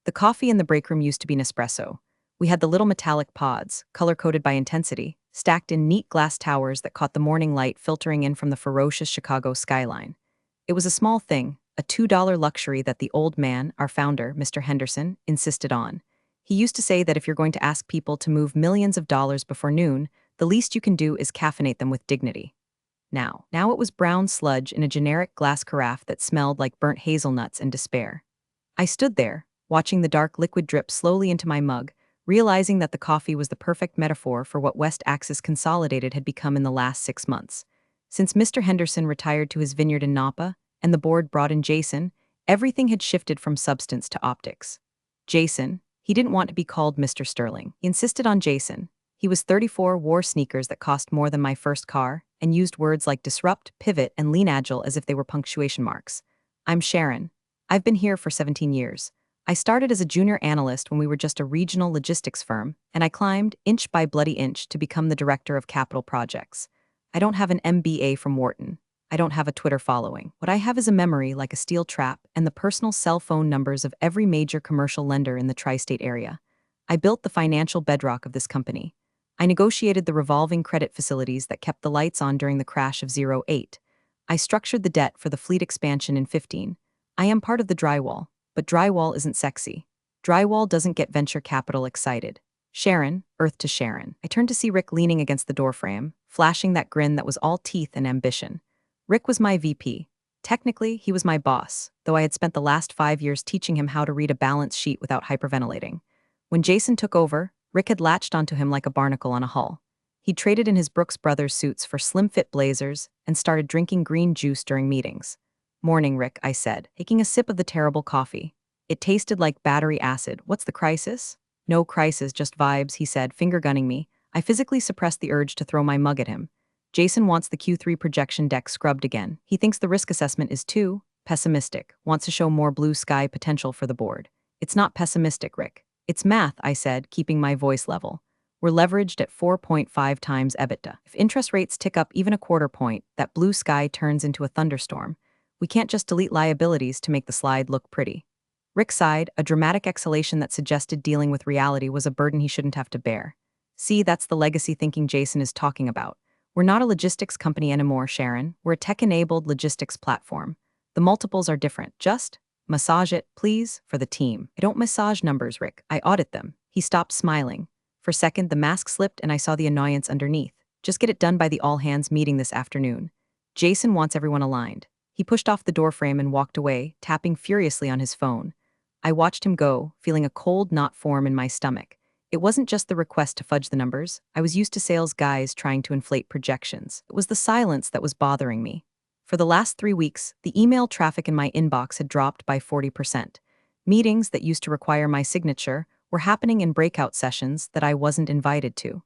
The coffee in the break room used to be Nespresso. We had the little metallic pods, color-coded by intensity, stacked in neat glass towers that caught the morning light filtering in from the ferocious Chicago skyline. It was a small thing, a $2 luxury that the old man, our founder, Mr. Henderson, insisted on. He used to say that if you're going to ask people to move millions of dollars before noon, the least you can do is caffeinate them with dignity. Now it was brown sludge in a generic glass carafe that smelled like burnt hazelnuts and despair. I stood there, watching the dark liquid drip slowly into my mug, realizing that the coffee was the perfect metaphor for what West Axis Consolidated had become in the last 6 months. Since Mr. Henderson retired to his vineyard in Napa, and the board brought in Jason, everything had shifted from substance to optics. Jason, he didn't want to be called Mr. Sterling. He insisted on Jason. He was 34, wore sneakers that cost more than my first car, and used words like disrupt, pivot, and lean agile as if they were punctuation marks. I'm Sharon. I've been here for 17 years. I started as a junior analyst when we were just a regional logistics firm, and I climbed, inch by bloody inch, to become the director of capital projects. I don't have an MBA from Wharton. I don't have a Twitter following. What I have is a memory like a steel trap and the personal cell phone numbers of every major commercial lender in the tri-state area. I built the financial bedrock of this company. I negotiated the revolving credit facilities that kept the lights on during the crash of '08. I structured the debt for the fleet expansion in 15. I am part of the drywall, but drywall isn't sexy. Drywall doesn't get venture capital excited. Sharon, earth to Sharon. I turned to see Rick leaning against the doorframe, flashing that grin that was all teeth and ambition. Rick was my VP. Technically, he was my boss, though I had spent the last 5 years teaching him how to read a balance sheet without hyperventilating. When Jason took over, Rick had latched onto him like a barnacle on a hull. He traded in his Brooks Brothers suits for slim-fit blazers and started drinking green juice during meetings. "Morning, Rick," I said, taking a sip of the terrible coffee. It tasted like battery acid. "What's the crisis?" "No crisis, just vibes," he said, finger-gunning me. I physically suppressed the urge to throw my mug at him. "Jason wants the Q3 projection deck scrubbed again. He thinks the risk assessment is too pessimistic, wants to show more blue sky potential for the board." "It's not pessimistic, Rick. It's math," I said, keeping my voice level. "We're leveraged at 4.5 times EBITDA. If interest rates tick up even a quarter point, that blue sky turns into a thunderstorm. We can't just delete liabilities to make the slide look pretty." Rick sighed, a dramatic exhalation that suggested dealing with reality was a burden he shouldn't have to bear. "See, that's the legacy thinking Jason is talking about. We're not a logistics company anymore, Sharon. We're a tech-enabled logistics platform. The multiples are different. Just massage it, please, for the team." "I don't massage numbers, Rick. I audit them." He stopped smiling. For a second, the mask slipped and I saw the annoyance underneath. "Just get it done by the all-hands meeting this afternoon. Jason wants everyone aligned." He pushed off the doorframe and walked away, tapping furiously on his phone. I watched him go, feeling a cold knot form in my stomach. It wasn't just the request to fudge the numbers. I was used to sales guys trying to inflate projections. It was the silence that was bothering me. For the last 3 weeks, the email traffic in my inbox had dropped by 40%. Meetings that used to require my signature were happening in breakout sessions that I wasn't invited to.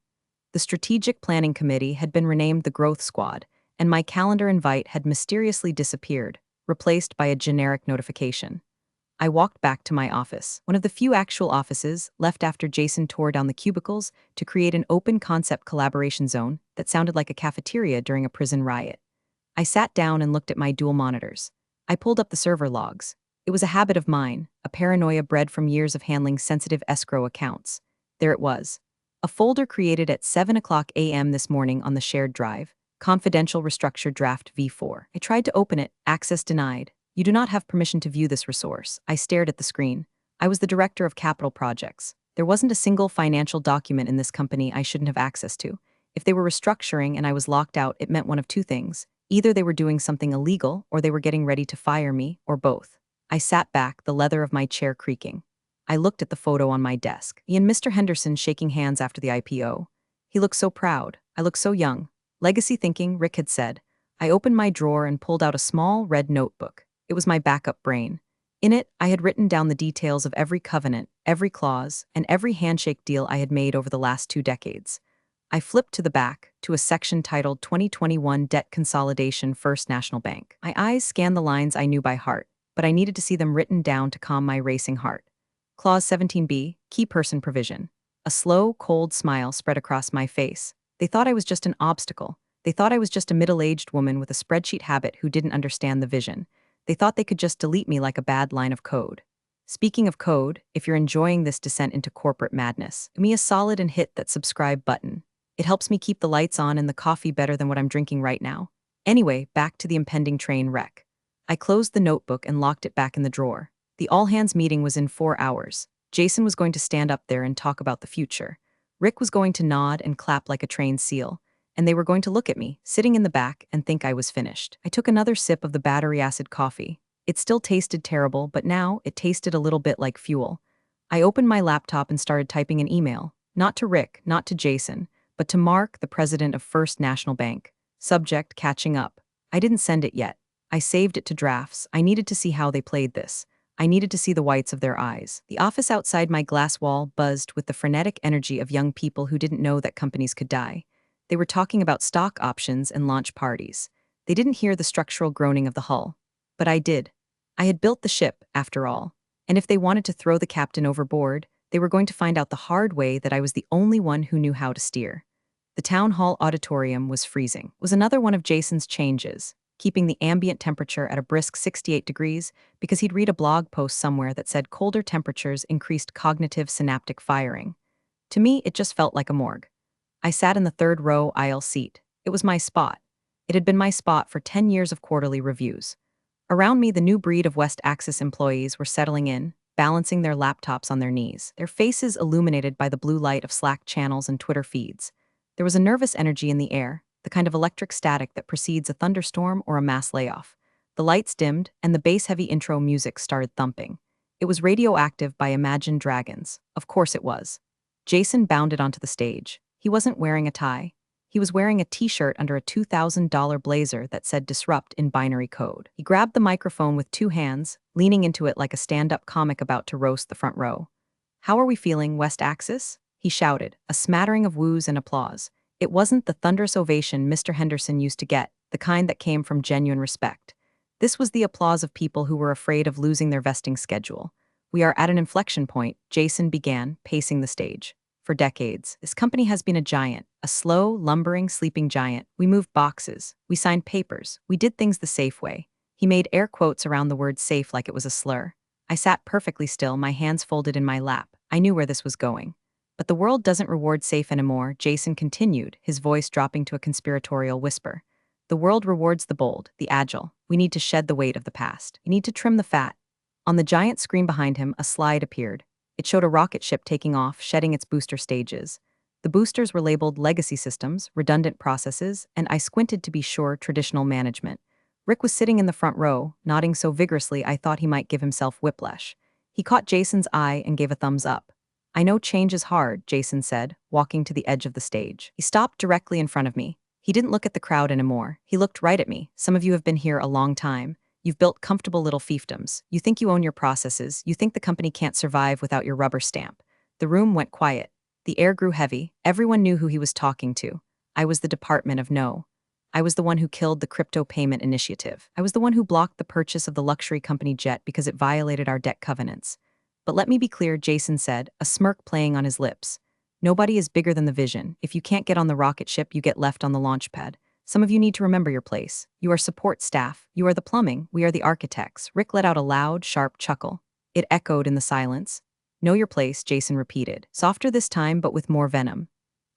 The Strategic Planning Committee had been renamed the Growth Squad, and my calendar invite had mysteriously disappeared, replaced by a generic notification. I walked back to my office, one of the few actual offices left after Jason tore down the cubicles to create an open-concept collaboration zone that sounded like a cafeteria during a prison riot. I sat down and looked at my dual monitors. I pulled up the server logs. It was a habit of mine, a paranoia bred from years of handling sensitive escrow accounts. There it was. A folder created at 7 a.m. this morning on the shared drive. Confidential restructured draft V4. I tried to open it. Access denied. "You do not have permission to view this resource." I stared at the screen. I was the director of capital projects. There wasn't a single financial document in this company I shouldn't have access to. If they were restructuring and I was locked out, it meant one of two things. Either they were doing something illegal, or they were getting ready to fire me, or both. I sat back, the leather of my chair creaking. I looked at the photo on my desk. Me and Mr. Henderson shaking hands after the IPO. He looked so proud. I looked so young. Legacy thinking, Rick had said. I opened my drawer and pulled out a small red notebook. It was my backup brain. In it, I had written down the details of every covenant, every clause, and every handshake deal I had made over the last 2 decades. I flipped to the back, to a section titled 2021 Debt Consolidation First National Bank. My eyes scanned the lines I knew by heart, but I needed to see them written down to calm my racing heart. Clause 17B, Key Person Provision. A slow, cold smile spread across my face. They thought I was just an obstacle. They thought I was just a middle-aged woman with a spreadsheet habit who didn't understand the vision. They thought they could just delete me like a bad line of code. Speaking of code, if you're enjoying this descent into corporate madness, give me a solid and hit that subscribe button. It helps me keep the lights on and the coffee better than what I'm drinking right now. Anyway, back to the impending train wreck. I closed the notebook and locked it back in the drawer. The all-hands meeting was in 4 hours. Jason was going to stand up there and talk about the future. Rick was going to nod and clap like a trained seal, and they were going to look at me, sitting in the back, and think I was finished. I took another sip of the battery acid coffee. It still tasted terrible, but now it tasted a little bit like fuel. I opened my laptop and started typing an email, not to Rick, not to Jason, but to Mark, the president of First National Bank. Subject, catching up. I didn't send it yet. I saved it to drafts. I needed to see how they played this. I needed to see the whites of their eyes. The office outside my glass wall buzzed with the frenetic energy of young people who didn't know that companies could die. They were talking about stock options and launch parties. They didn't hear the structural groaning of the hull. But I did. I had built the ship, after all. And if they wanted to throw the captain overboard, they were going to find out the hard way that I was the only one who knew how to steer. The town hall auditorium was freezing. It was another one of Jason's changes, keeping the ambient temperature at a brisk 68 degrees because he'd read a blog post somewhere that said colder temperatures increased cognitive synaptic firing. To me, it just felt like a morgue. I sat in the third row aisle seat. It was my spot. It had been my spot for 10 years of quarterly reviews. Around me, the new breed of West Axis employees were settling in, balancing their laptops on their knees, their faces illuminated by the blue light of Slack channels and Twitter feeds. There was a nervous energy in the air, the kind of electric static that precedes a thunderstorm or a mass layoff. The lights dimmed, and the bass-heavy intro music started thumping. It was Radioactive by Imagine Dragons. Of course it was. Jason bounded onto the stage. He wasn't wearing a tie. He was wearing a t-shirt under a $2,000 blazer that said Disrupt in binary code. He grabbed the microphone with two hands, leaning into it like a stand-up comic about to roast the front row. "How are we feeling, West Axis?" he shouted, a smattering of woos and applause. It wasn't the thunderous ovation Mr. Henderson used to get, the kind that came from genuine respect. This was the applause of people who were afraid of losing their vesting schedule. "We are at an inflection point," Jason began, pacing the stage. "For decades, this company has been a giant, a slow, lumbering, sleeping giant. We moved boxes. We signed papers. We did things the safe way." He made air quotes around the word safe like it was a slur. I sat perfectly still, my hands folded in my lap. I knew where this was going. "But the world doesn't reward safe anymore," Jason continued, his voice dropping to a conspiratorial whisper. "The world rewards the bold, the agile. We need to shed the weight of the past. We need to trim the fat." On the giant screen behind him, a slide appeared. It showed a rocket ship taking off, shedding its booster stages. The boosters were labeled legacy systems, redundant processes, and I squinted to be sure, traditional management. Rick was sitting in the front row, nodding so vigorously I thought he might give himself whiplash. He caught Jason's eye and gave a thumbs up. "I know change is hard," Jason said, walking to the edge of the stage. He stopped directly in front of me. He didn't look at the crowd anymore. He looked right at me. "Some of you have been here a long time. You've built comfortable little fiefdoms. You think you own your processes. You think the company can't survive without your rubber stamp." The room went quiet. The air grew heavy. Everyone knew who he was talking to. I was the Department of No. I was the one who killed the crypto payment initiative. I was the one who blocked the purchase of the luxury company jet because it violated our debt covenants. "But let me be clear," Jason said, a smirk playing on his lips. "Nobody is bigger than the vision. If you can't get on the rocket ship, you get left on the launch pad. Some of you need to remember your place. You are support staff. You are the plumbing. We are the architects." Rick let out a loud, sharp chuckle. It echoed in the silence. "Know your place," Jason repeated, softer this time but with more venom.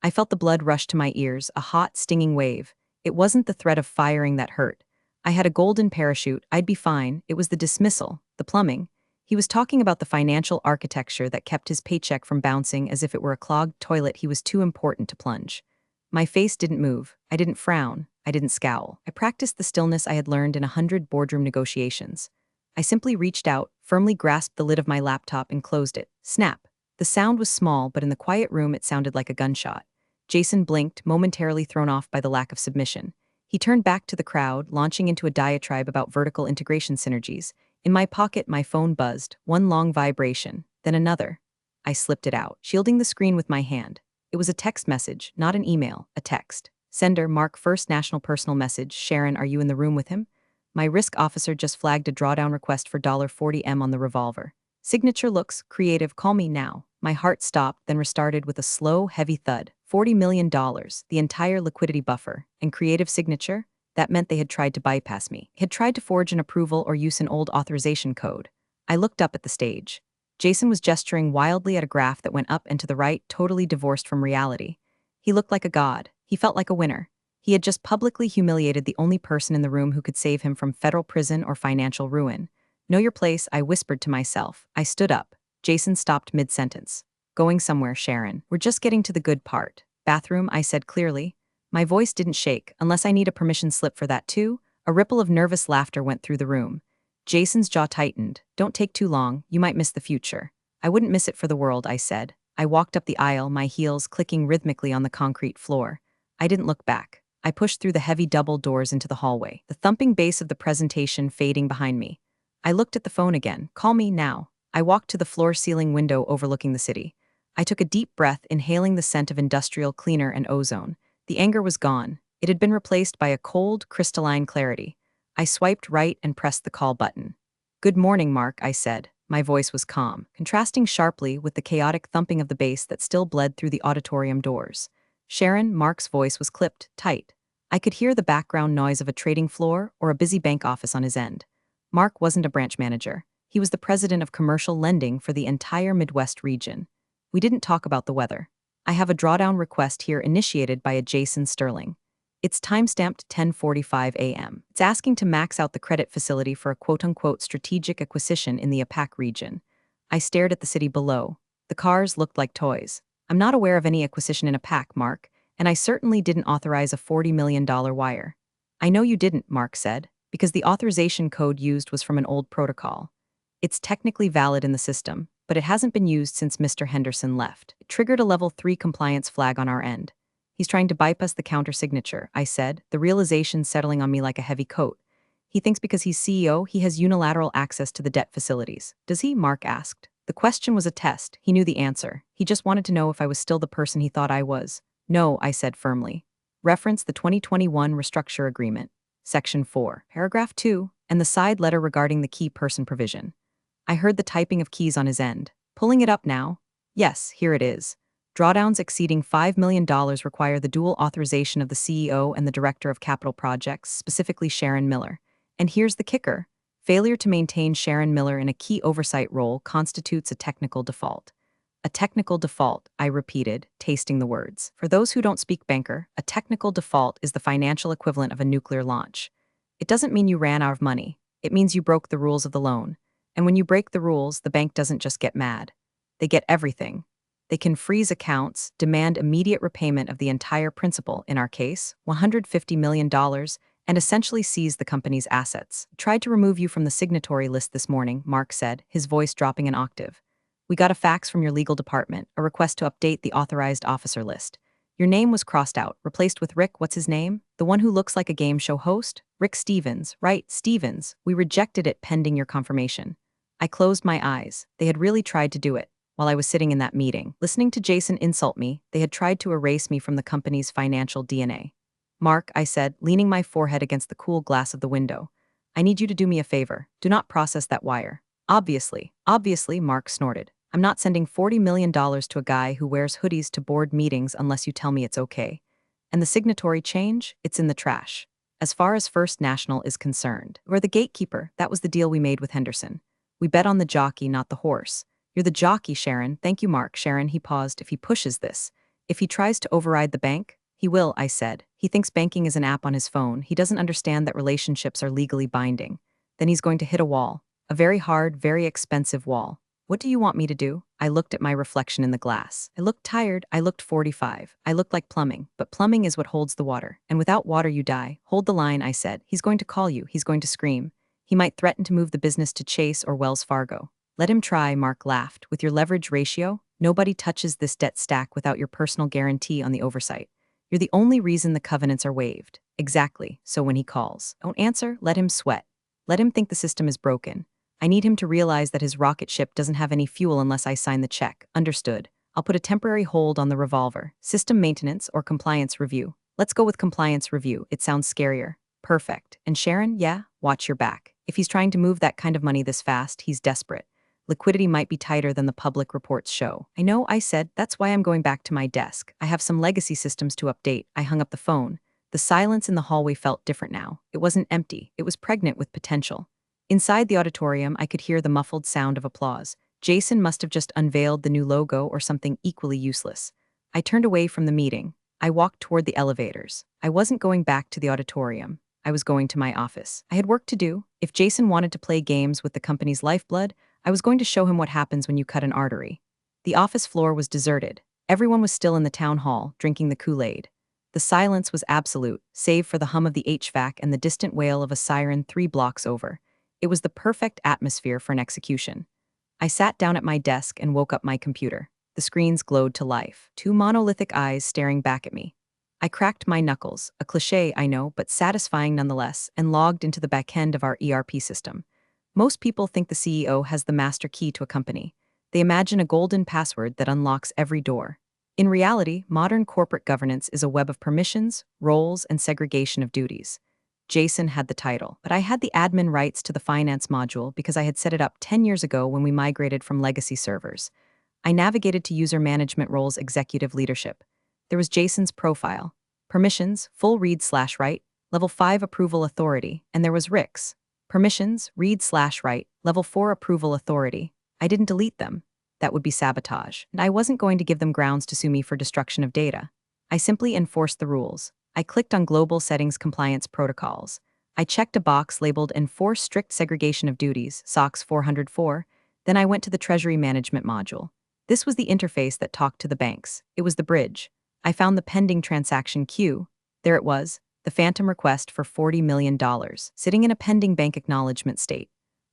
I felt the blood rush to my ears, a hot, stinging wave. It wasn't the threat of firing that hurt. I had a golden parachute. I'd be fine. It was the dismissal, the plumbing. He was talking about the financial architecture that kept his paycheck from bouncing as if it were a clogged toilet he was too important to plunge. My face didn't move. I didn't frown. I didn't scowl. I practiced the stillness I had learned in 100 boardroom negotiations. I simply reached out, firmly grasped the lid of my laptop and closed it. Snap. The sound was small, but in the quiet room it sounded like a gunshot. Jason blinked, momentarily thrown off by the lack of submission. He turned back to the crowd, launching into a diatribe about vertical integration synergies. In my pocket, my phone buzzed, one long vibration, then another. I slipped it out, shielding the screen with my hand. It was a text message, not an email, a text. Sender, Mark, First National Personal Message. "Sharon, are you in the room with him? My risk officer just flagged a drawdown request for $40M on the revolver. Signature looks creative. Call me now." My heart stopped, then restarted with a slow, heavy thud. $40 million, the entire liquidity buffer, and creative signature? That meant they had tried to bypass me, had tried to forge an approval or use an old authorization code. I looked up at the stage. Jason was gesturing wildly at a graph that went up and to the right, totally divorced from reality. He looked like a god. He felt like a winner. He had just publicly humiliated the only person in the room who could save him from federal prison or financial ruin. Know your place, I whispered to myself. I stood up. Jason stopped mid-sentence. Going somewhere, Sharon. We're just getting to the good part. Bathroom, I said clearly. My voice didn't shake, unless I need a permission slip for that too. A ripple of nervous laughter went through the room. Jason's jaw tightened. Don't take too long, you might miss the future. I wouldn't miss it for the world, I said. I walked up the aisle, my heels clicking rhythmically on the concrete floor. I didn't look back. I pushed through the heavy double doors into the hallway, the thumping bass of the presentation fading behind me. I looked at the phone again. Call me now. I walked to the floor-ceiling window overlooking the city. I took a deep breath, inhaling the scent of industrial cleaner and ozone. The anger was gone. It had been replaced by a cold, crystalline clarity. I swiped right and pressed the call button. Good morning, Mark, I said. My voice was calm, contrasting sharply with the chaotic thumping of the bass that still bled through the auditorium doors. Sharon, Mark's voice was clipped, tight. I could hear the background noise of a trading floor or a busy bank office on his end. Mark wasn't a branch manager. He was the president of commercial lending for the entire Midwest region. We didn't talk about the weather. I have a drawdown request here initiated by a Jason Sterling. It's timestamped 10:45 a.m. It's asking to max out the credit facility for a quote-unquote strategic acquisition in the APAC region. I stared at the city below. The cars looked like toys. I'm not aware of any acquisition in APAC, Mark, and I certainly didn't authorize a $40 million wire. I know you didn't, Mark said, because the authorization code used was from an old protocol. It's technically valid in the system, but it hasn't been used since Mr. Henderson left. It triggered a level 3 compliance flag on our end. He's trying to bypass the counter-signature, I said, the realization settling on me like a heavy coat. He thinks because he's CEO, he has unilateral access to the debt facilities. Does he? Mark asked. The question was a test. He knew the answer. He just wanted to know if I was still the person he thought I was. No, I said firmly. Reference the 2021 Restructure Agreement, Section 4, Paragraph 2, and the side letter regarding the key person provision. I heard the typing of keys on his end. Pulling it up now. Yes, here it is. Drawdowns exceeding $5 million require the dual authorization of the CEO and the Director of Capital Projects, specifically Sharon Miller. And here's the kicker. Failure to maintain Sharon Miller in a key oversight role constitutes a technical default. A technical default, I repeated, tasting the words. For those who don't speak banker, a technical default is the financial equivalent of a nuclear launch. It doesn't mean you ran out of money. It means you broke the rules of the loan. And when you break the rules, the bank doesn't just get mad. They get everything. They can freeze accounts, demand immediate repayment of the entire principal, in our case, $150 million, and essentially seize the company's assets. Tried to remove you from the signatory list this morning, Mark said, his voice dropping an octave. We got a fax from your legal department, a request to update the authorized officer list. Your name was crossed out, replaced with Rick, what's his name? The one who looks like a game show host? Rick Stevens, right, Stevens. We rejected it pending your confirmation. I closed my eyes. They had really tried to do it. While I was sitting in that meeting, listening to Jason insult me, they had tried to erase me from the company's financial DNA. Mark, I said, leaning my forehead against the cool glass of the window. I need you to do me a favor. Do not process that wire. Obviously, Mark snorted. I'm not sending $40 million to a guy who wears hoodies to board meetings unless you tell me it's okay. And the signatory change? It's in the trash. As far as First National is concerned, we're the gatekeeper. That was the deal we made with Henderson. We bet on the jockey, not the horse. You're the jockey, Sharon. Thank you, Mark. Sharon, he paused. If he pushes this. If he tries to override the bank, he will, I said. He thinks banking is an app on his phone. He doesn't understand that relationships are legally binding. Then he's going to hit a wall. A very hard, very expensive wall. What do you want me to do? I looked at my reflection in the glass. I looked tired. I looked 45. I looked like plumbing. But plumbing is what holds the water. And without water you die. Hold the line, I said. He's going to call you. He's going to scream. He might threaten to move the business to Chase or Wells Fargo. Let him try, Mark laughed. With your leverage ratio, nobody touches this debt stack without your personal guarantee on the oversight. You're the only reason the covenants are waived. Exactly. So when he calls, don't answer, let him sweat. Let him think the system is broken. I need him to realize that his rocket ship doesn't have any fuel unless I sign the check. Understood. I'll put a temporary hold on the revolver. System maintenance or compliance review. Let's go with compliance review. It sounds scarier. Perfect. And Sharon, yeah, watch your back. If he's trying to move that kind of money this fast, he's desperate. Liquidity might be tighter than the public reports show. I know, I said, that's why I'm going back to my desk. I have some legacy systems to update. I hung up the phone. The silence in the hallway felt different now. It wasn't empty. It was pregnant with potential. Inside the auditorium, I could hear the muffled sound of applause. Jason must have just unveiled the new logo or something equally useless. I turned away from the meeting. I walked toward the elevators. I wasn't going back to the auditorium. I was going to my office. I had work to do. If Jason wanted to play games with the company's lifeblood, I was going to show him what happens when you cut an artery. The office floor was deserted. Everyone was still in the town hall, drinking the Kool-Aid. The silence was absolute, save for the hum of the HVAC and the distant wail of a siren 3 blocks over. It was the perfect atmosphere for an execution. I sat down at my desk and woke up my computer. The screens glowed to life, 2 monolithic eyes staring back at me. I cracked my knuckles, a cliché, I know, but satisfying nonetheless, and logged into the back end of our ERP system. Most people think the CEO has the master key to a company. They imagine a golden password that unlocks every door. In reality, modern corporate governance is a web of permissions, roles, and segregation of duties. Jason had the title, but I had the admin rights to the finance module because I had set it up 10 years ago when we migrated from legacy servers. I navigated to user management roles executive leadership. There was Jason's profile. Permissions, full read/write, level 5 approval authority, and there was Rick's. Permissions, read/write, level 4 approval authority. I didn't delete them. That would be sabotage, and I wasn't going to give them grounds to sue me for destruction of data. I simply enforced the rules. I clicked on Global Settings Compliance Protocols. I checked a box labeled Enforce Strict Segregation of Duties, SOX 404, then I went to the Treasury Management module. This was the interface that talked to the banks. It was the bridge. I found the pending transaction queue. There it was, the phantom request for $40 million, sitting in a pending bank acknowledgement state.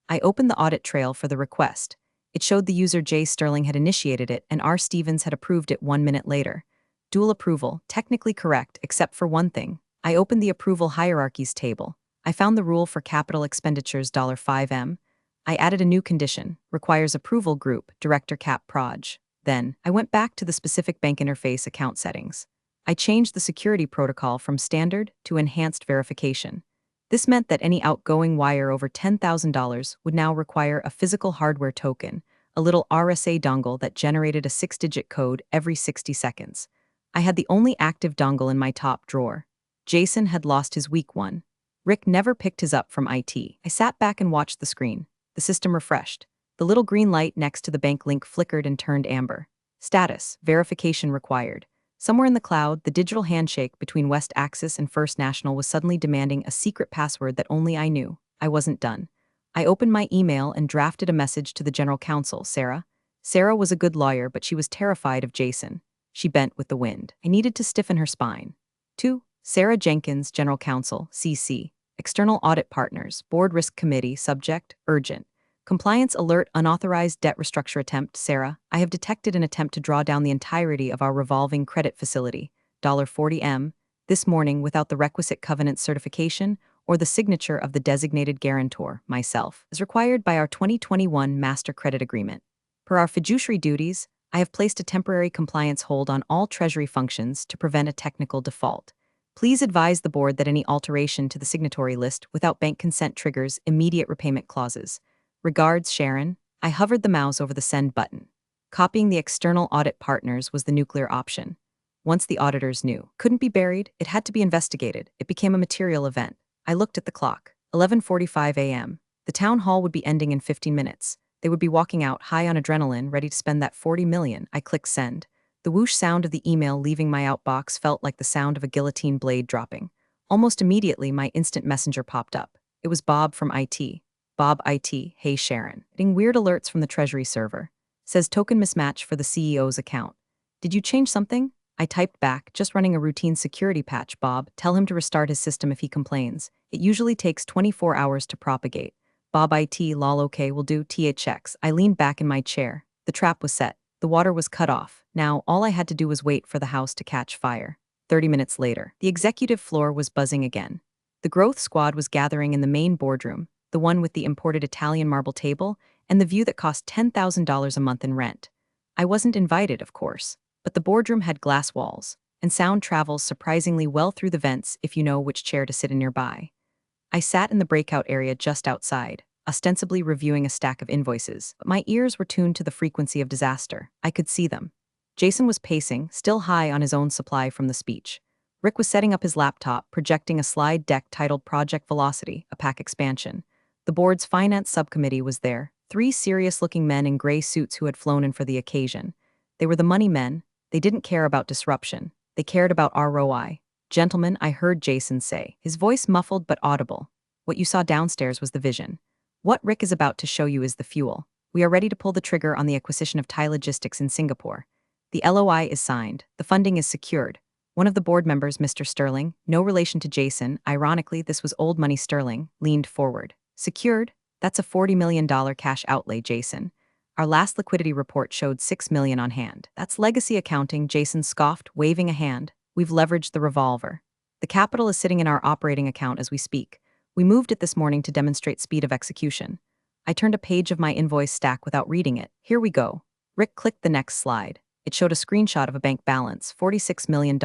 I opened the audit trail for the request. It showed the user J. Sterling had initiated it and R. Stevens had approved it 1 minute later. Dual approval, technically correct, except for one thing. I opened the approval hierarchies table. I found the rule for capital expenditures $5M. I added a new condition, requires approval group, director cap proj. Then, I went back to the specific bank interface account settings. I changed the security protocol from standard to enhanced verification. This meant that any outgoing wire over $10,000 would now require a physical hardware token, a little RSA dongle that generated a 6-digit code every 60 seconds. I had the only active dongle in my top drawer. Jason had lost his weak one. Rick never picked his up from IT. I sat back and watched the screen. The system refreshed. The little green light next to the bank link flickered and turned amber. Status, verification required. Somewhere in the cloud, the digital handshake between West Axis and First National was suddenly demanding a secret password that only I knew. I wasn't done. I opened my email and drafted a message to the general counsel, Sarah. Sarah was a good lawyer, but she was terrified of Jason. She bent with the wind. I needed to stiffen her spine. 2. Sarah Jenkins, General Counsel, CC. External Audit Partners, Board Risk Committee, Subject, Urgent. Compliance Alert, Unauthorized Debt Restructure Attempt, Sarah. I have detected an attempt to draw down the entirety of our revolving credit facility, $40M, this morning without the requisite covenant certification or the signature of the designated guarantor, myself, as required by our 2021 Master Credit Agreement. Per our fiduciary duties, I have placed a temporary compliance hold on all Treasury functions to prevent a technical default. Please advise the board that any alteration to the signatory list without bank consent triggers immediate repayment clauses. Regards, Sharon. I hovered the mouse over the send button. Copying the external audit partners was the nuclear option. Once the auditors knew, couldn't be buried, it had to be investigated. It became a material event. I looked at the clock. 11:45 a.m. The town hall would be ending in 15 minutes. They would be walking out high on adrenaline, ready to spend that $40 million. I clicked send. The whoosh sound of the email leaving my outbox felt like the sound of a guillotine blade dropping. Almost immediately, my instant messenger popped up. It was Bob from IT. Bob IT, hey Sharon. Getting weird alerts from the Treasury server. Says token mismatch for the CEO's account. Did you change something? I typed back, just running a routine security patch, Bob. Tell him to restart his system if he complains. It usually takes 24 hours to propagate. Bob IT, lol okay, will do, THX. I leaned back in my chair. The trap was set. The water was cut off. Now, all I had to do was wait for the house to catch fire. 30 minutes later, the executive floor was buzzing again. The growth squad was gathering in the main boardroom, the one with the imported Italian marble table, and the view that cost $10,000 a month in rent. I wasn't invited, of course, but the boardroom had glass walls, and sound travels surprisingly well through the vents if you know which chair to sit in nearby. I sat in the breakout area just outside, ostensibly reviewing a stack of invoices, but my ears were tuned to the frequency of disaster. I could see them. Jason was pacing, still high on his own supply from the speech. Rick was setting up his laptop, projecting a slide deck titled Project Velocity, a pack expansion. The board's finance subcommittee was there, Three serious-looking men in gray suits who had flown in for the occasion. They were the money men. They didn't care about disruption. They cared about ROI. Gentlemen, I heard Jason say, his voice muffled but audible. What you saw downstairs was the vision. What Rick is about to show you is the fuel. We are ready to pull the trigger on the acquisition of Thai Logistics in Singapore. The LOI is signed. The funding is secured. One of the board members, Mr. Sterling, no relation to Jason, ironically this was old money Sterling, leaned forward. Secured? That's a $40 million cash outlay, Jason. Our last liquidity report showed $6 million on hand. That's legacy accounting, Jason scoffed, waving a hand. We've leveraged the revolver. The capital is sitting in our operating account as we speak. We moved it this morning to demonstrate speed of execution. I turned a page of my invoice stack without reading it. Here we go. Rick clicked the next slide. It showed a screenshot of a bank balance, $46 million.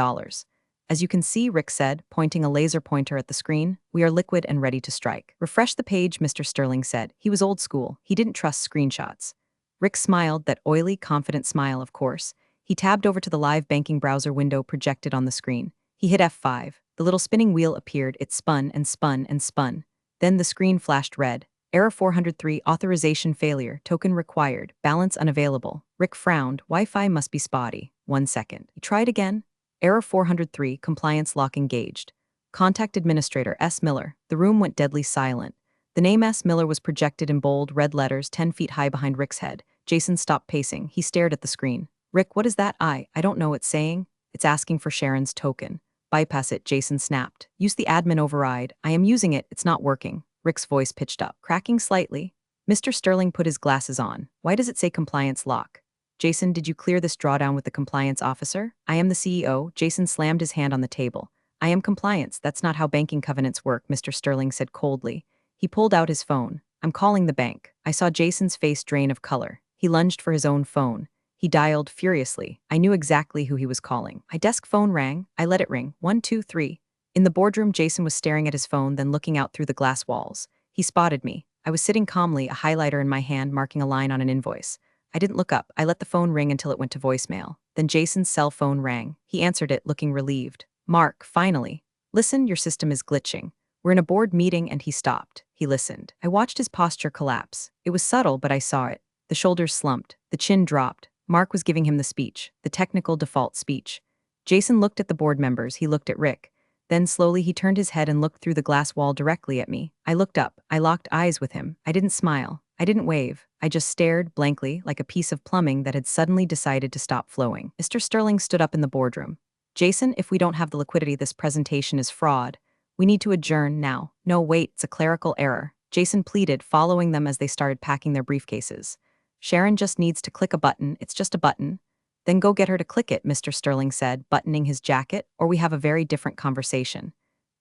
As you can see, Rick said, pointing a laser pointer at the screen, we are liquid and ready to strike. Refresh the page, Mr. Sterling said. He was old school. He didn't trust screenshots. Rick smiled, that oily, confident smile, of course. He tabbed over to the live banking browser window projected on the screen. He hit F5. The little spinning wheel appeared. It spun and spun and spun. Then the screen flashed red. Error 403, authorization failure, token required, balance unavailable. Rick frowned, Wi-Fi must be spotty. 1 second. He tried again. Error 403, compliance lock engaged. Contact administrator S. Miller. The room went deadly silent. The name S. Miller was projected in bold, red letters 10 feet high behind Rick's head. Jason stopped pacing. He stared at the screen. Rick, what is that? I don't know it's saying. It's asking for Sharon's token. Bypass it, Jason snapped. Use the admin override. I am using it. It's not working. Rick's voice pitched up, cracking slightly. Mr. Sterling put his glasses on. Why does it say compliance lock? Jason, did you clear this drawdown with the compliance officer? I am the CEO. Jason slammed his hand on the table. I am compliance. That's not how banking covenants work, Mr. Sterling said coldly. He pulled out his phone. I'm calling the bank. I saw Jason's face drain of color. He lunged for his own phone. He dialed furiously. I knew exactly who he was calling. My desk phone rang. I let it ring. 1, 2, 3. In the boardroom, Jason was staring at his phone, then looking out through the glass walls. He spotted me. I was sitting calmly, a highlighter in my hand, marking a line on an invoice. I didn't look up. I let the phone ring until it went to voicemail. Then Jason's cell phone rang. He answered it, looking relieved. Mark, finally. Listen, your system is glitching. We're in a board meeting, and he stopped. He listened. I watched his posture collapse. It was subtle, but I saw it. The shoulders slumped. The chin dropped. Mark was giving him the speech, the technical default speech. Jason looked at the board members. He looked at Rick. Then slowly he turned his head and looked through the glass wall directly at me. I looked up. I locked eyes with him. I didn't smile. I didn't wave. I just stared blankly, like a piece of plumbing that had suddenly decided to stop flowing. Mr. Sterling stood up in the boardroom. Jason, if we don't have the liquidity, this presentation is fraud. We need to adjourn now. No, wait, it's a clerical error. Jason pleaded, following them as they started packing their briefcases. Sharon just needs to click a button. It's just a button. Then go get her to click it, Mr. Sterling said, buttoning his jacket, or we have a very different conversation.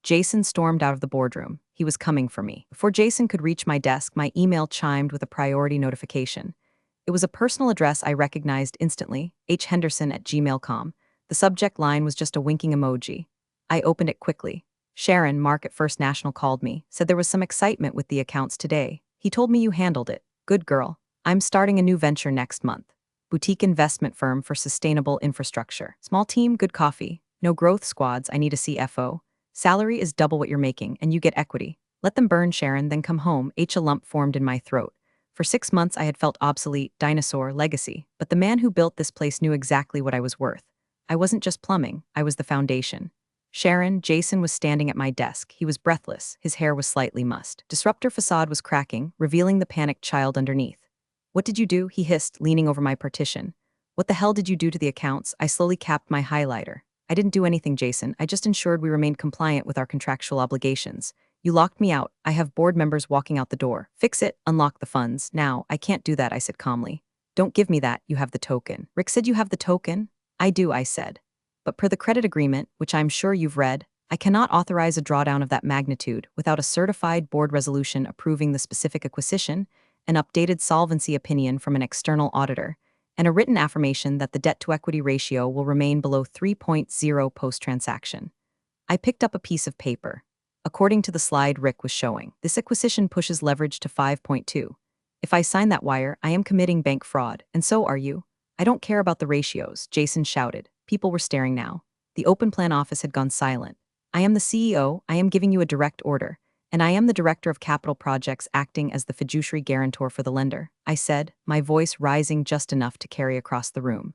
Jason stormed out of the boardroom. He was coming for me. Before Jason could reach my desk, my email chimed with a priority notification. It was a personal address I recognized instantly, hhenderson@gmail.com. The subject line was just a winking emoji. I opened it quickly. Sharon, Mark at First National called me, said there was some excitement with the accounts today. He told me you handled it. Good girl. I'm starting a new venture next month. Boutique investment firm for sustainable infrastructure. Small team, good coffee. No growth squads, I need a CFO. Salary is double what you're making, and you get equity. Let them burn, Sharon, then come home. A lump formed in my throat. For 6 months I had felt obsolete, dinosaur, legacy. But the man who built this place knew exactly what I was worth. I wasn't just plumbing, I was the foundation. Sharon, Jason was standing at my desk. He was breathless, his hair was slightly mussed. Disruptor facade was cracking, revealing the panicked child underneath. What did you do? He hissed, leaning over my partition. What the hell did you do to the accounts? I slowly capped my highlighter. I didn't do anything, Jason. I just ensured we remained compliant with our contractual obligations. You locked me out. I have board members walking out the door. Fix it, unlock the funds. Now, I can't do that, I said calmly. Don't give me that, you have the token. Rick said you have the token? I do, I said. But per the credit agreement, which I'm sure you've read, I cannot authorize a drawdown of that magnitude without a certified board resolution approving the specific acquisition, an updated solvency opinion from an external auditor, and a written affirmation that the debt-to-equity ratio will remain below 3.0 post-transaction. I picked up a piece of paper. According to the slide Rick was showing, this acquisition pushes leverage to 5.2. If I sign that wire, I am committing bank fraud, and so are you. I don't care about the ratios, Jason shouted. People were staring now. The open plan office had gone silent. I am the CEO, I am giving you a direct order. And I am the director of capital projects acting as the fiduciary guarantor for the lender, I said, my voice rising just enough to carry across the room.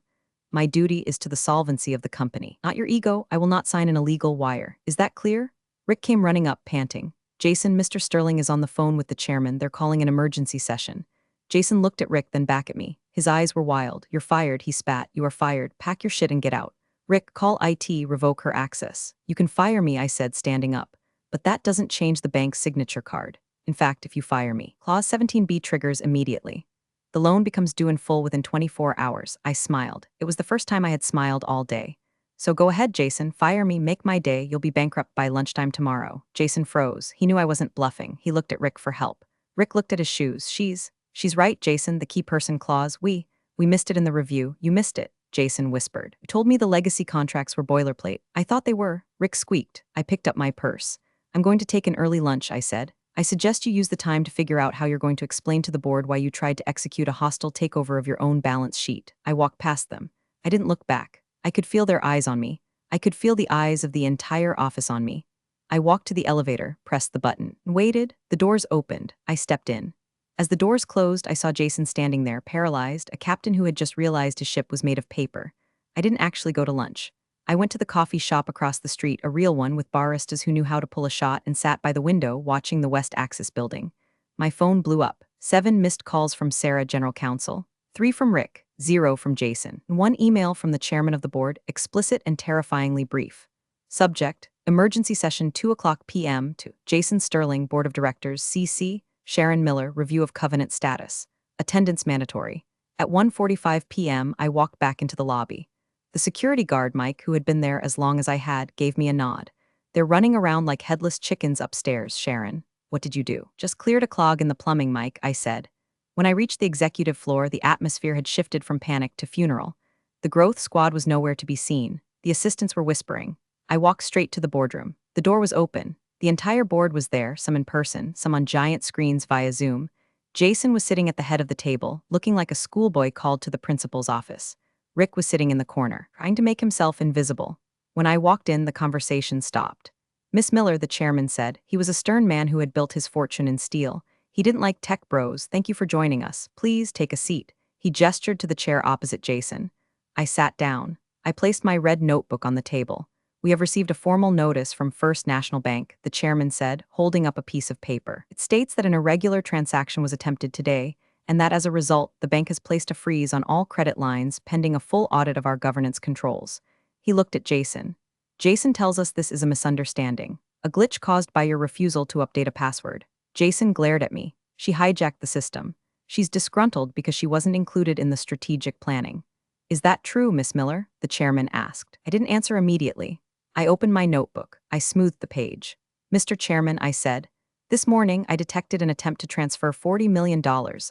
My duty is to the solvency of the company, not your ego. I will not sign an illegal wire. Is that clear? Rick came running up, panting. Jason, Mr. Sterling is on the phone with the chairman. They're calling an emergency session. Jason looked at Rick, then back at me. His eyes were wild. You're fired, he spat. You are fired. Pack your shit and get out. Rick, call IT, revoke her access. You can fire me, I said, standing up. But that doesn't change the bank's signature card. In fact, if you fire me, Clause 17B triggers immediately. The loan becomes due in full within 24 hours. I smiled. It was the first time I had smiled all day. So go ahead, Jason, fire me, make my day. You'll be bankrupt by lunchtime tomorrow. Jason froze. He knew I wasn't bluffing. He looked at Rick for help. Rick looked at his shoes. She's right, Jason, the key person clause. We missed it in the review. You missed it, Jason whispered. You told me the legacy contracts were boilerplate. I thought they were. Rick squeaked. I picked up my purse. I'm going to take an early lunch, I said. I suggest you use the time to figure out how you're going to explain to the board why you tried to execute a hostile takeover of your own balance sheet. I walked past them. I didn't look back. I could feel their eyes on me. I could feel the eyes of the entire office on me. I walked to the elevator, pressed the button, and waited. The doors opened. I stepped in. As the doors closed, I saw Jason standing there, paralyzed, a captain who had just realized his ship was made of paper. I didn't actually go to lunch. I went to the coffee shop across the street, a real one with baristas who knew how to pull a shot, and sat by the window watching the West Axis building. My phone blew up. 7 missed calls from Sarah, general counsel. 3 from Rick. 0 from Jason. 1 email from the chairman of the board, explicit and terrifyingly brief. Subject: emergency session 2:00 p.m. to Jason Sterling, board of directors, CC, Sharon Miller, review of covenant status. Attendance mandatory. At 1:45 p.m., I walked back into the lobby. The security guard, Mike, who had been there as long as I had, gave me a nod. They're running around like headless chickens upstairs, Sharon. What did you do? Just cleared a clog in the plumbing, Mike, I said. When I reached the executive floor, the atmosphere had shifted from panic to funeral. The growth squad was nowhere to be seen. The assistants were whispering. I walked straight to the boardroom. The door was open. The entire board was there, some in person, some on giant screens via Zoom. Jason was sitting at the head of the table, looking like a schoolboy called to the principal's office. Rick was sitting in the corner, trying to make himself invisible. When I walked in, the conversation stopped. Miss Miller, the chairman said. He was a stern man who had built his fortune in steel. He didn't like tech bros. Thank you for joining us. Please take a seat. He gestured to the chair opposite Jason. I sat down. I placed my red notebook on the table. We have received a formal notice from First National Bank, the chairman said, holding up a piece of paper. It states that an irregular transaction was attempted today, and that as a result, the bank has placed a freeze on all credit lines pending a full audit of our governance controls. He looked at Jason. Jason tells us this is a misunderstanding, a glitch caused by your refusal to update a password. Jason glared at me. She hijacked the system. She's disgruntled because she wasn't included in the strategic planning. Is that true, Miss Miller? The chairman asked. I didn't answer immediately. I opened my notebook. I smoothed the page. Mr. Chairman, I said, this morning I detected an attempt to transfer $40 million,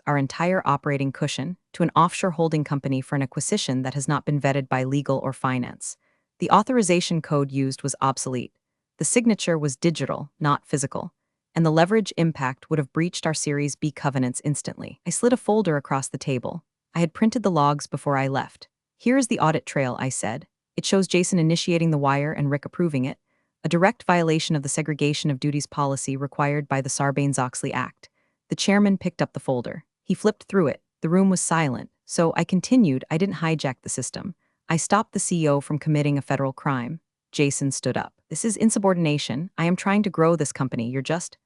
our entire operating cushion, to an offshore holding company for an acquisition that has not been vetted by legal or finance. The authorization code used was obsolete. The signature was digital, not physical, and the leverage impact would have breached our Series B covenants instantly. I slid a folder across the table. I had printed the logs before I left. Here is the audit trail, I said. It shows Jason initiating the wire and Rick approving it, a direct violation of the segregation of duties policy required by the Sarbanes-Oxley Act. The chairman picked up the folder. He flipped through it. The room was silent, so I continued. I didn't hijack the system. I stopped the CEO from committing a federal crime. Jason stood up. This is insubordination. I am trying to grow this company. You're just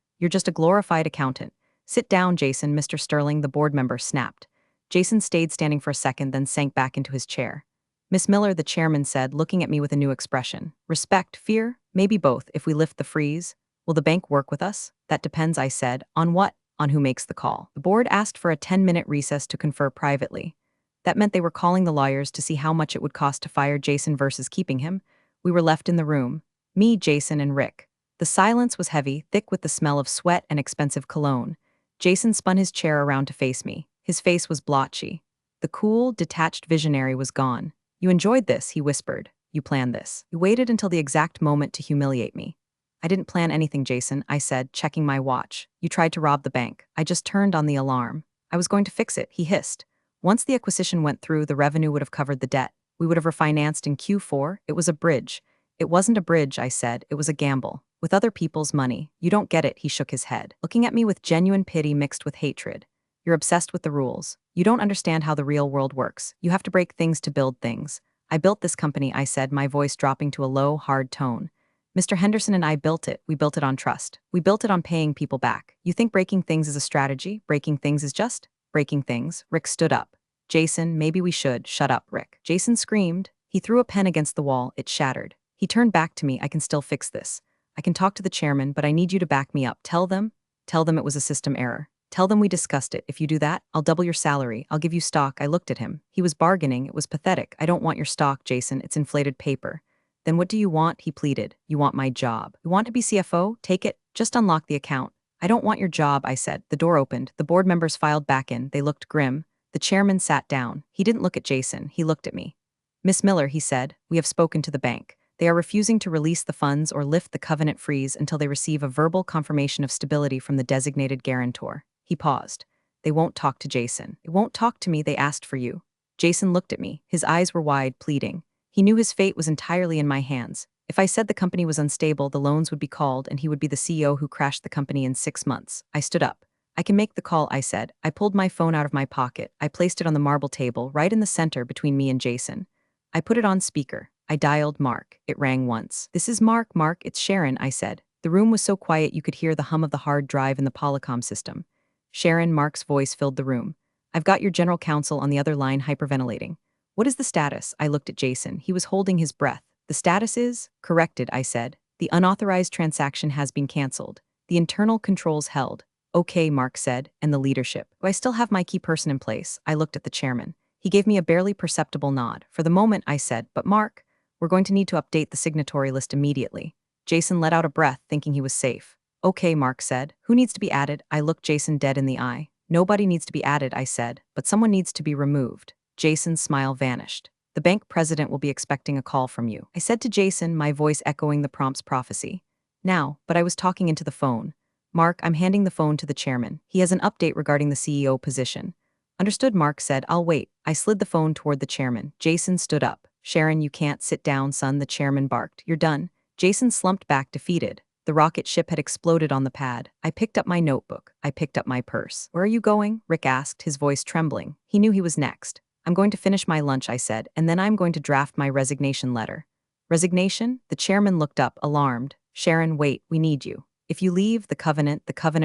a glorified accountant. Sit down, Jason, Mr. Sterling, the board member snapped. Jason stayed standing for a second, then sank back into his chair. Miss Miller, the chairman said, looking at me with a new expression. Respect, fear? Maybe both, if we lift the freeze. Will the bank work with us? That depends, I said. On what? On who makes the call. The board asked for a 10-minute recess to confer privately. That meant they were calling the lawyers to see how much it would cost to fire Jason versus keeping him. We were left in the room. Me, Jason, and Rick. The silence was heavy, thick with the smell of sweat and expensive cologne. Jason spun his chair around to face me. His face was blotchy. The cool, detached visionary was gone. You enjoyed this, he whispered. You planned this. You waited until the exact moment to humiliate me. I didn't plan anything, Jason, I said, checking my watch. You tried to rob the bank. I just turned on the alarm. I was going to fix it, he hissed. Once the acquisition went through, the revenue would have covered the debt. We would have refinanced in Q4. It was a bridge. It wasn't a bridge, I said. It was a gamble. With other people's money. You don't get it, he shook his head, looking at me with genuine pity mixed with hatred. You're obsessed with the rules. You don't understand how the real world works. You have to break things to build things. I built this company, I said, my voice dropping to a low, hard tone. Mr. Henderson and I built it. We built it on trust. We built it on paying people back. You think breaking things is a strategy? Breaking things is just breaking things. Rick stood up. Jason, maybe we should. Shut up, Rick. Jason screamed. He threw a pen against the wall. It shattered. He turned back to me. I can still fix this. I can talk to the chairman, but I need you to back me up. Tell them it was a system error. Tell them we discussed it. If you do that, I'll double your salary. I'll give you stock. I looked at him. He was bargaining. It was pathetic. I don't want your stock, Jason. It's inflated paper. Then what do you want? He pleaded. You want my job. You want to be CFO? Take it. Just unlock the account. I don't want your job, I said. The door opened. The board members filed back in. They looked grim. The chairman sat down. He didn't look at Jason. He looked at me. Miss Miller, he said, we have spoken to the bank. They are refusing to release the funds or lift the covenant freeze until they receive a verbal confirmation of stability from the designated guarantor. He paused. They won't talk to Jason. They won't talk to me. They asked for you. Jason looked at me. His eyes were wide, pleading. He knew his fate was entirely in my hands. If I said the company was unstable, the loans would be called and he would be the CEO who crashed the company in 6 months. I stood up. I can make the call, I said. I pulled my phone out of my pocket. I placed it on the marble table, right in the center between me and Jason. I put it on speaker. I dialed Mark. It rang once. This is Mark, it's Sharon, I said. The room was so quiet you could hear the hum of the hard drive in the Polycom system. Sharon, Mark's voice filled the room. I've got your general counsel on the other line hyperventilating. What is the status? I looked at Jason. He was holding his breath. The status is? Corrected, I said. The unauthorized transaction has been canceled. The internal controls held. Okay, Mark said, and the leadership. Do I still have my key person in place? I looked at the chairman. He gave me a barely perceptible nod. For the moment, I said, but Mark, we're going to need to update the signatory list immediately. Jason let out a breath, thinking he was safe. Okay, Mark said. Who needs to be added? I looked Jason dead in the eye. Nobody needs to be added, I said, but someone needs to be removed. Jason's smile vanished. The bank president will be expecting a call from you. I said to Jason, my voice echoing the prompt's prophecy. Now, but I was talking into the phone. Mark, I'm handing the phone to the chairman. He has an update regarding the CEO position. Understood, Mark said. I'll wait. I slid the phone toward the chairman. Jason stood up. Sharon, you can't sit down, son, the chairman barked. You're done. Jason slumped back, defeated. The rocket ship had exploded on the pad. I picked up my notebook. I picked up my purse. Where are you going? Rick asked, his voice trembling. He knew he was next. I'm going to finish my lunch, I said, and then I'm going to draft my resignation letter. Resignation? The chairman looked up, alarmed. Sharon, wait, we need you. If you leave the covenant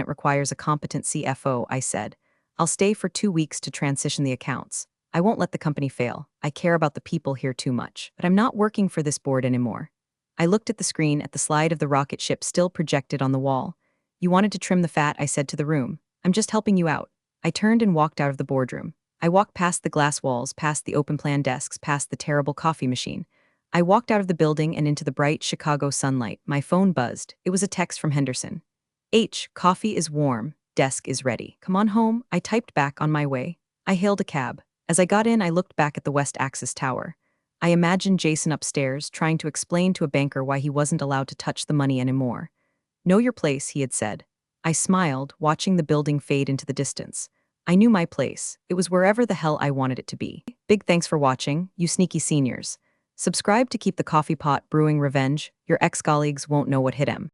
requires a competent CFO, I said. I'll stay for 2 weeks to transition the accounts. I won't let the company fail. I care about the people here too much. But I'm not working for this board anymore. I looked at the screen at the slide of the rocket ship still projected on the wall. You wanted to trim the fat, I said to the room. I'm just helping you out. I turned and walked out of the boardroom. I walked past the glass walls, past the open plan desks, past the terrible coffee machine. I walked out of the building and into the bright Chicago sunlight. My phone buzzed. It was a text from Henderson. H, coffee is warm. Desk is ready. Come on home. I typed back on my way. I hailed a cab. As I got in, I looked back at the West Axis Tower. I imagined Jason upstairs, trying to explain to a banker why he wasn't allowed to touch the money anymore. Know your place, he had said. I smiled, watching the building fade into the distance. I knew my place. It was wherever the hell I wanted it to be. Big thanks for watching, you sneaky seniors. Subscribe to keep the coffee pot brewing revenge. Your ex-colleagues won't know what hit him.